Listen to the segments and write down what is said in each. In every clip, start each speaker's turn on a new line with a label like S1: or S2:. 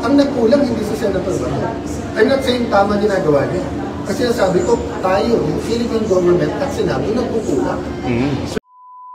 S1: Ang nagkulang hindi si Senator Bato. I'm not saying tama ginagawa niya. Kasi nasabi ko, tayo, yung Philippine government at Senado, nagkukulang.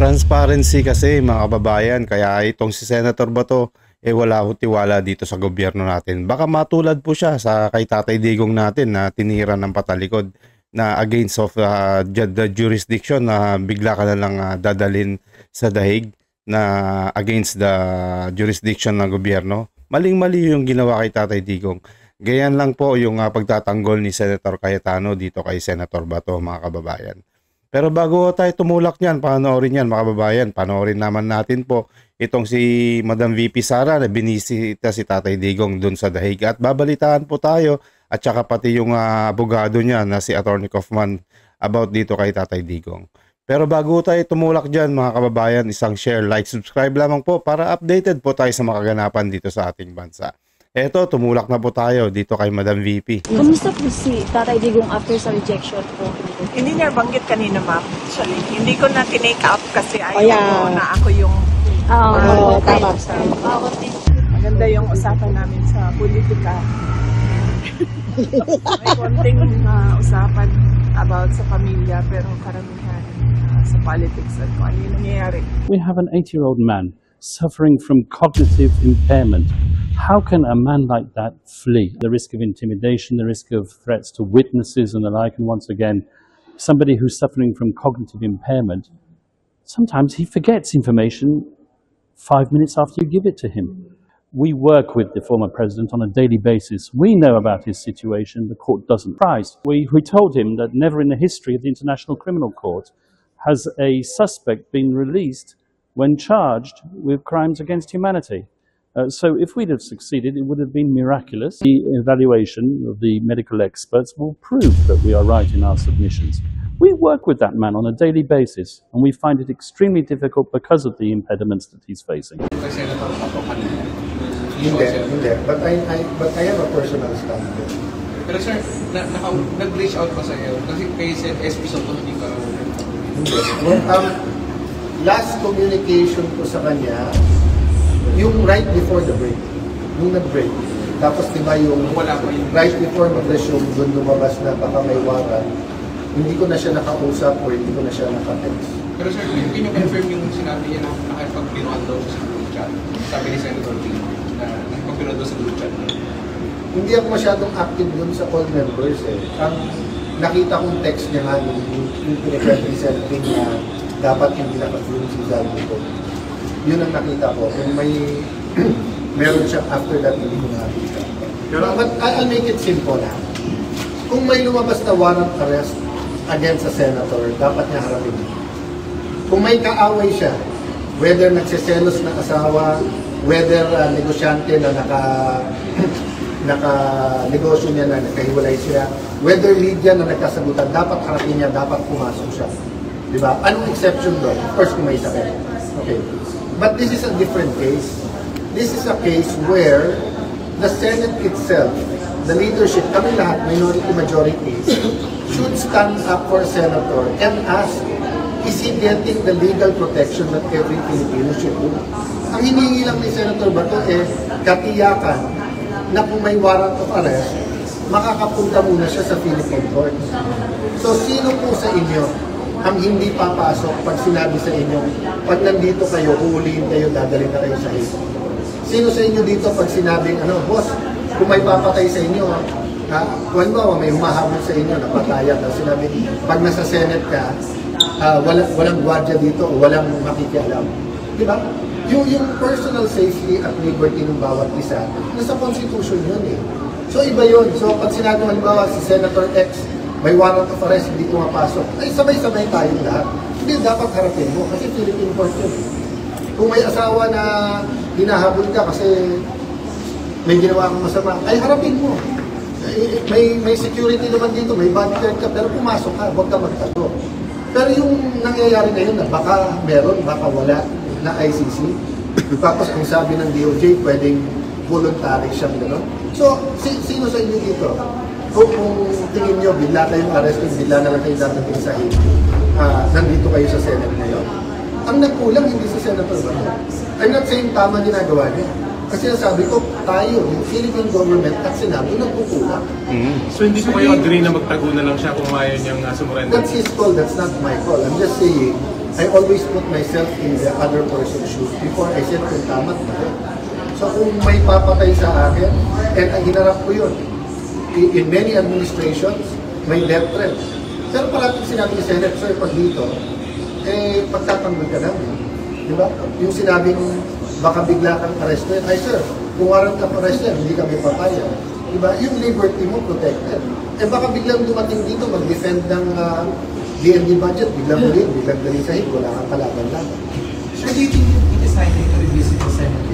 S2: Transparency kasi mga kababayan, kaya itong si Senator Bato, wala ho tiwala dito sa gobyerno natin. Baka matulad po siya sa kay Tatay Digong natin na tinira ng patalikod na against of the jurisdiction na bigla ka na lang dadalhin sa dahig na against the jurisdiction ng gobyerno. Maling-mali yung ginawa kay Tatay Digong. Ganyan lang po yung pagtatanggol ni Senator Cayetano dito kay Senator Bato, mga kababayan. Pero bago tayo tumulak niyan, panoorin yan mga kababayan, panoorin naman natin po itong si Madam VP Sara na binisita si Tatay Digong dun sa dahig. At babalitaan po tayo at saka pati yung abogado niya na si Attorney Kaufman about dito kay Tatay Digong. Pero bago tayo tumulak dyan mga kababayan, isang share, like, subscribe lamang po para updated po tayo sa makaganapan dito sa ating bansa. Eto, tumulak na po tayo dito kay Madam VP.
S3: Kamusta po si Tatay Digong after sa rejection po?
S4: Hindi niya banggit kanina, ma'am. Actually, hindi ko na tinake up kasi ayaw ko na ako yung
S3: Tama.
S4: maganda yung usapan namin sa politika. May konting usapan about sa pamilya pero karamihan sa politics at kung ano yung nangyayari.
S5: We have an 80-year-old man suffering from cognitive impairment. How can a man like that flee? The risk of intimidation, the risk of threats to witnesses and the like, and once again, somebody who's suffering from cognitive impairment, sometimes he forgets information 5 minutes after you give it to him. We work with the former president on a daily basis. We know about his situation. The court doesn't. We told him that never in the history of the International Criminal Court has a suspect been released when charged with crimes against humanity. So if we'd have succeeded, it would have been miraculous. The evaluation of the medical experts will prove that we are right in our submissions. We work with that man on a daily basis, and we find it extremely difficult because of the impediments that he's facing.
S1: Hindi. But I have a personal standpoint.
S6: Pero sir, nag-reach out pa sa iyo? Kasi kay SP Soto hindi ka...
S1: Last communication ko sa kanya, yung right before the break. Yung nag-break. Tapos diba yung right before mag-resume, doon lumabas na baka may warrant, hindi ko na siya nakausap or hindi ko na siya nakatext.
S6: Pero sir, can you confirm yung sinabi niya na nakipag-biruan daw sa group chat? Sabi ni Senator P na nakipag-biruan daw sa group chat.
S1: Hindi ako masyadong active dun sa all members eh. Ang nakita kong text niya nga yung pinag-representing na dapat yung pinaka-film si Zaldi ko. Yun ang nakita ko. Kung may meron siya after that, hindi ko nakita. But I'll make it simple na. Kung may lumabas na warrant arrest against a senator, dapat niya harapin. Kung may kaaway siya, whether nagsiselos na asawa, whether negosyante na naka-negosyo niya na nakahiwalay siya, whether media na nagkasagutan, dapat harapin niya, dapat pumasok siya. Diba? Anong exception doon? Of course, kung may sakit. Okay. But this is a different case. This is a case where the Senate itself, the leadership, kami lahat, minority, majority, should stand up for a senator and ask, is he getting the legal protection that every Filipino should do? Ang hinihingi lang ni Senator Bato katiyakan na kung may warrant of arrest, makakapunta muna siya sa Philippine court. So, sino po sa inyo ang hindi papasok pag sinabi sa inyo, pag nandito kayo, huhulihin kayo, dadalhin na kayo sa hito? Sino sa inyo dito pag sinabing, boss, kung may papatay sa inyo, kung ba, may humahabol sa inyo, napatayan, na sinabi, pag nasa Senate ka, walang gwardiya dito, o walang makikialam. Diba? Yung personal safety at liberty ng bawat isa, nasa Constitution yun eh. So iba yun. So pag sinabi halimbawa si Senator X, may warrant of arrest, hindi pumapasok, ay sabay-sabay tayong lahat. Hindi dapat harapin mo kasi Philippine court yun. Kung may asawa na hinahabol ka kasi may ginawa kang masama, ay harapin mo. May security naman dito, may bodyguard ka, pero pumasok ka, huwag ka magtago. Pero yung nangyayari ngayon na baka meron, baka wala na ICC, tapos ang sabi ng DOJ, pwedeng voluntary siyang gano'n. So, sino sa inyo dito? Kung tingin nyo, bigla kayong arrested, bigla na lang kayo dadating sa hit, nandito kayo sa Senate ngayon. Ang nagkulang hindi si Senator Bato. I'm not saying tama ginagawa niya. Kasi sabi ko, tayo, yung Philippine government at Senado, nagkukulang.
S7: So hindi po kayo agree na magtago na lang siya kung ayaw niyang sumurrender?
S1: That's his call, that's not my call. I'm just saying, I always put myself in the other person's shoes before I said kung tama ba. So kung may papatay sa akin, and ang hinarap ko yun, in many administrations, may death threat. Pero parating sinabi ni Senate, sir, pag dito, pagtatanggol ka namin. Di ba? Yung sinabing, baka bigla kang arrested, ay sir, kung warrant of arrest yan, hindi kami papaya. Di ba? Yung liberty mo protected. Baka biglang dumating dito, mag-defend ng DND budget, biglang galing sahig, wala kang kalaban-laban.
S8: So do you think it is time to revisit the Senate?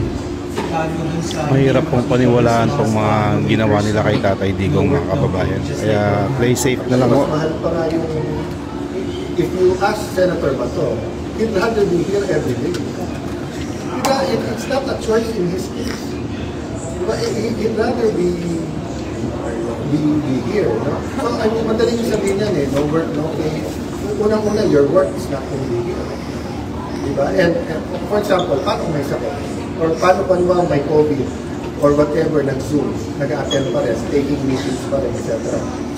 S2: Mahirap pong paniwalaan tong mga ginawa nila kay Tatay Digong, mga kababayan. Kaya play safe na lang
S1: Mas
S2: ho.
S1: mahal pa nga yung, if you ask Senator Bato, he'd rather be here every day. Diba, it's not a choice in his case. Diba, he'd rather be here, no? So, I mean, madaling sabihin yan no work, no pay. Unang-una, your work is not only here. Diba? And for example, paano may sakit? Or paano pa naman may COVID? Or whatever, nag-Zoom, nag-attend pa rin, taking meetings pa rin, etc.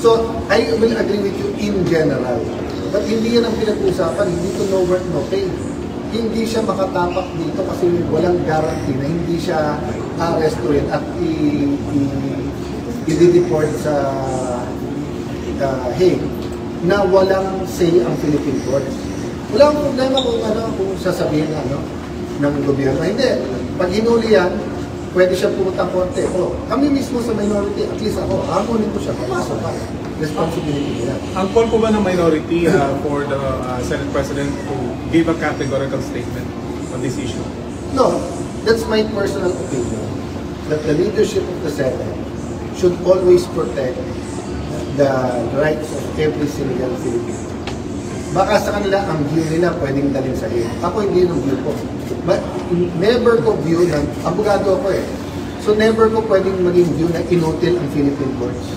S1: So, I will agree with you in general. But hindi yan ang pinag-usapan, hindi to no work, no pay. Hindi siya makatapak dito kasi walang guarantee na hindi siya arrestuin at i-deport sa Hague na walang say ang Philippine courts. Wala akong problema kung sasabihin ng gobyerno. Hindi. Pag hinuli yan, pwede siya pumunta ang korte. Kami mismo sa minority, at least ako, hamunin ko siya, pumasok pa. Responsibility nila.
S7: Ang call po ba ng minority for the Senate President to give a categorical statement on this issue?
S1: No, that's my personal opinion. That the leadership of the Senate should always protect the rights of every single Filipino. Baka sa kanila, ang view nila pwedeng dalhin sa iyo. Ako hindi yung view ko. But never ko view na, abogado ako So never ko pwedeng maging view na inutil ang Philippine courts.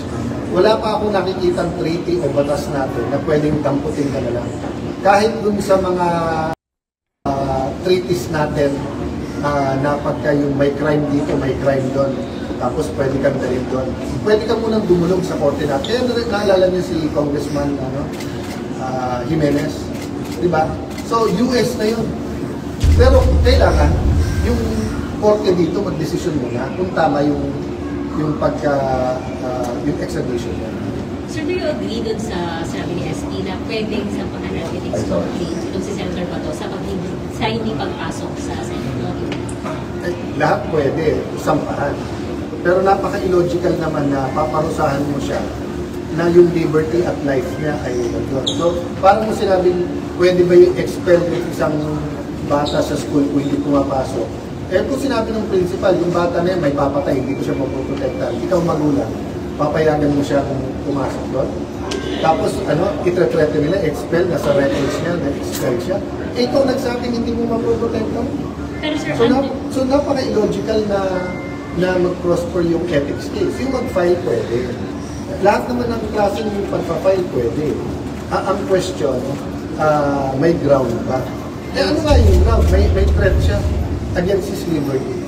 S1: Wala pa akong nakikitang treaty o batas natin na pwedeng damputin ka na lang. Kahit dun sa mga treaties natin na pagka yung may crime dito, may crime doon, tapos pwede kang dalhin doon. Pwede ka munang dumulog sa korte natin. Kaya naalala niyo si Congressman Jimenez, di ba? So US na yun. Pero kailangan yung korte dito magdesisyon muna kung tama yung extradition niya.
S9: Sir, do you agree dun sa sabi ni ST na pwedeng sampahan natin complaint dun si Senator Bato sa hindi pagpasok sa Senate?
S1: Lahat pwede, sampahan. Pero napaka-illogical naman na paparusahan mo siya na yung liberty at life niya ay nandun. So, parang mo sinabing, pwede ba yung expel ng isang bata sa school kung hindi pumapasok? Kung sinabi ng principal, yung bata na yan may papatay, hindi ko siya mapoprotektahan. Ikaw magulang, papayagan mo siya kung pumasok doon. Tapos, itra-threaten nila, expel, nasa records niya, na-expel siya. Ikaw nagsabing hindi mo mapoprotektahan.
S9: Pero sir,
S1: so napaka-illogical na mag-prosper yung ethics case. Yung mag-file pwede. Lahat naman ng klase ng pag-file pwede. Ang question, may ground ba? Ano nga yung ground? May threat siya against his liberty.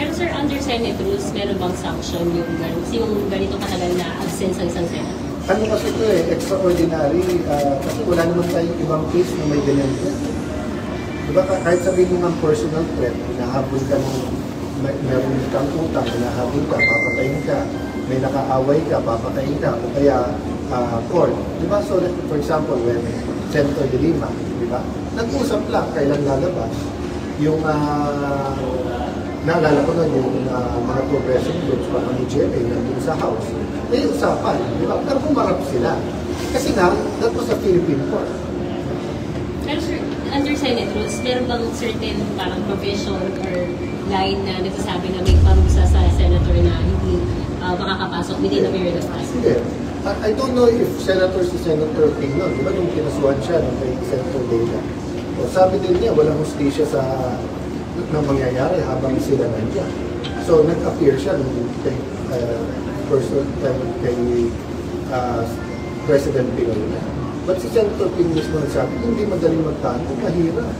S9: pero sir, under Senate rules, meron bang sanction yung ganito katagal na absence ng isang Senate?
S1: Ano kasi ito extraordinary. Kasi wala naman tayong ibang case na may ganyan. Diba, kahit sabihin mo ng personal threat, hinahabol ka ng meron kang utang, hinahabol ka, papatayin ka, may nakaaway ka, papatayin ka, o kaya court. Diba? So, for example, when Senator De Lima, diba? Nag-usap lang, kailan lalabas. Yung, naalala ko na yung mga progressive groups, parang ni GMA, nandun sa House, may usapan, diba? Pero kumarap sila. Kasi nga, that was a Philippine court.
S9: Pero sir, under Senate rules, meron bang certain parang provision or line na nagsasabi na may parusa sa senator na hindi makakapasok within a period of time?
S1: Hindi. I don't know if Senator Tingnon, di ba nung kinasuhan siya nung kay Senator Dela, sabi din niya, walang hustisya sa mangyayari habang sila nandiyan. So, nag-appear siya nung kay President Pinoy na. But si Senator Ping mismo nagsabi, hindi madaling magtanong, mahirap.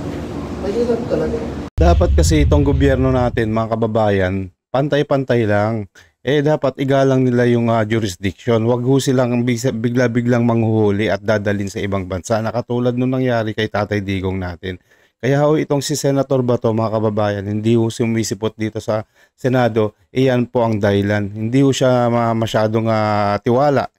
S1: Mahirap talaga.
S2: Dapat kasi itong gobyerno natin, mga kababayan, pantay-pantay lang. Dapat igalang nila yung jurisdiction. Huwag ho silang bigla-biglang manghuhuli at dadalhin sa ibang bansa na katulad nung nangyari kay Tatay Digong natin. Kaya ho itong si Senator Bato, mga kababayan, hindi ho sumisipot dito sa Senado, iyan po ang dahilan. Hindi ho siya masyadong tiwala.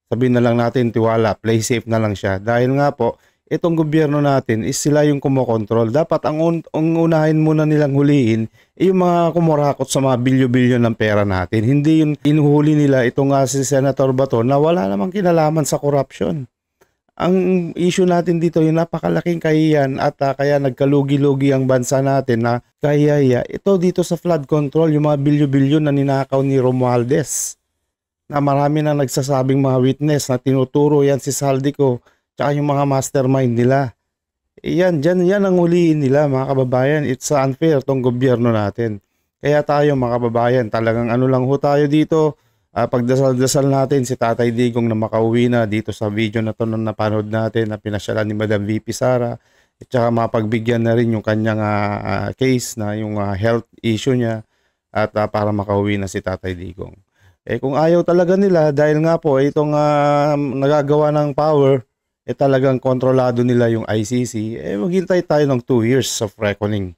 S2: Sabihin na lang natin tiwala, play safe na lang siya. Dahil nga po, itong gobyerno natin is sila yung kumokontrol. Dapat ang unahin muna nilang huliin yung mga kumurakot sa mga bilyo-bilyo ng pera natin. Hindi yung inuhuli nila itong si Senator Bato na wala namang kinalaman sa corruption. Ang issue natin dito yung napakalaking kahiyan at kaya nagkalugi-lugi ang bansa natin na kahiya. Ito dito sa flood control, yung mga bilyo-bilyo na ninakaw ni Romualdez. Na marami na nagsasabing mga witness na tinuturo yan si Saldico tsaka yung mga mastermind nila. Yan ang huliin nila, mga kababayan. It's unfair tong gobyerno natin. Kaya tayo, mga kababayan, talagang ano lang ho tayo dito. Pagdasal-dasal natin si Tatay Digong na makauwi na dito sa video na to na napanood natin na pinasyalan ni Madam VP Sara. At saka mapagbigyan na rin yung kanyang case na yung health issue niya at para makauwi na si Tatay Digong. Kung ayaw talaga nila dahil nga po itong nagagawa ng power, talagang kontrolado nila yung ICC, maghintay tayo ng 2 years of reckoning.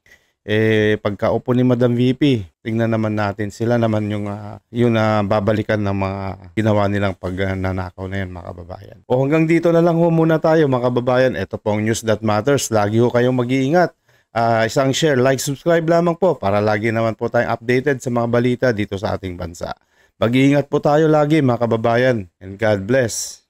S2: Pagkaupo ni Madam VP, tingnan naman natin sila naman yung babalikan ng mga ginawa nilang pagnanakaw na yan, mga kababayan. O hanggang dito na lang ho muna tayo, mga kababayan. Ito po ang News That Matters. Lagi ho kayong mag-iingat. Isang share, like, subscribe lamang po para lagi naman po tayong updated sa mga balita dito sa ating bansa. Mag-iingat po tayo lagi, mga kababayan, and God bless.